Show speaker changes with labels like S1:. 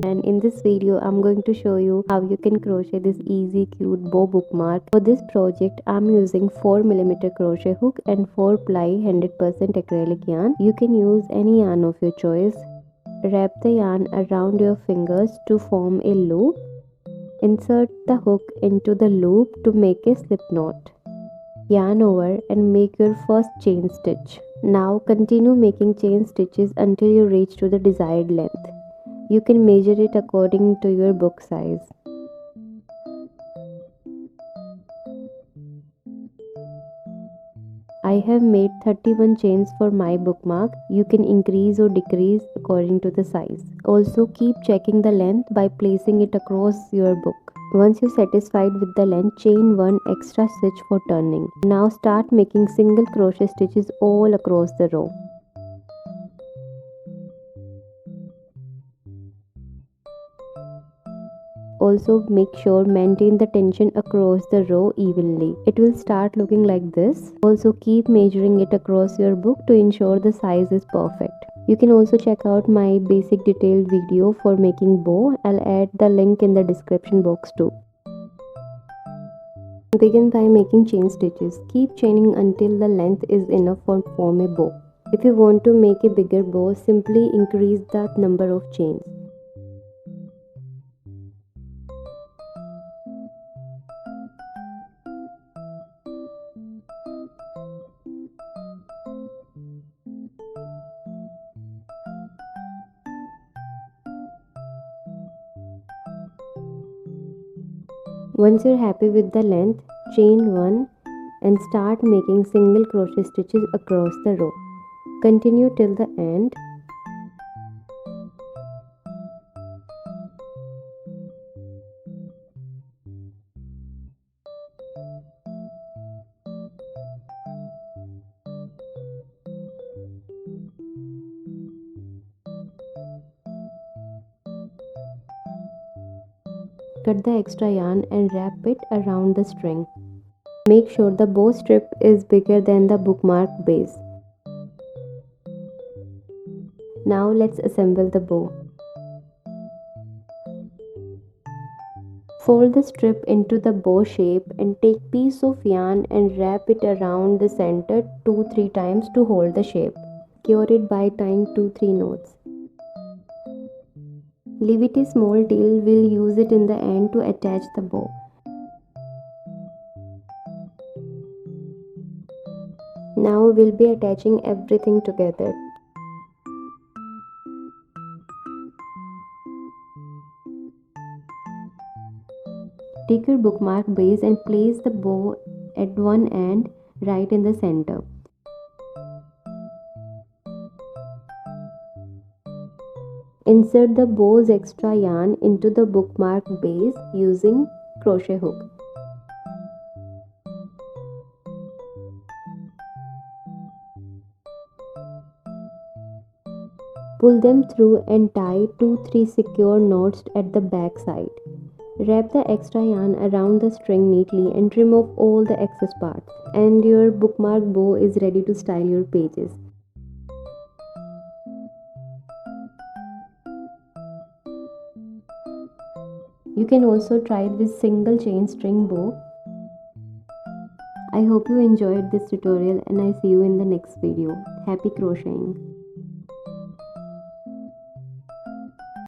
S1: And in this video I'm going to show you how you can crochet this easy cute bow bookmark. For this project I'm using 4mm crochet hook and 4 ply 100% acrylic yarn. You can use any yarn of your choice. Wrap the yarn around your fingers to form a loop. Insert the hook into the loop to make a slip knot. Yarn over and make your first chain stitch. Now continue making chain stitches until you reach to the desired length. You can measure it according to your book size. I have made 31 chains for my bookmark. You can increase or decrease according to the size. Also keep checking the length by placing it across your book. Once you're satisfied with the length, chain 1 extra stitch for turning. Now start making single crochet stitches all across the row. Also make sure maintain the tension across the row evenly. It will start looking like this. Also keep measuring it across your book to ensure the size is perfect. You can also check out my basic detailed video for making bow. I'll add the link in the description box too. Begin by making chain stitches. Keep chaining until the length is enough to form a bow. If you want to make a bigger bow, simply increase the number of chains. Once you're happy with the length, chain 1 and start making single crochet stitches across the row. Continue till the end. Cut the extra yarn and wrap it around the string. Make sure the bow strip is bigger than the bookmark base. Now let's assemble the bow. Fold the strip into the bow shape and take piece of yarn and wrap it around the center 2-3 times to hold the shape. Secure it by tying 2-3 knots. Leave it a small tail, we'll use it in the end to attach the bow. Now we'll be attaching everything together. Take your bookmark base and place the bow at one end right in the center. Insert the bow's extra yarn into the bookmark base using crochet hook. Pull them through and tie 2-3 secure knots at the back side. Wrap the extra yarn around the string neatly and trim off all the excess parts. And your bookmark bow is ready to style your pages. You can also try it with single chain string bow. I hope you enjoyed this tutorial and I see you in the next video. Happy crocheting!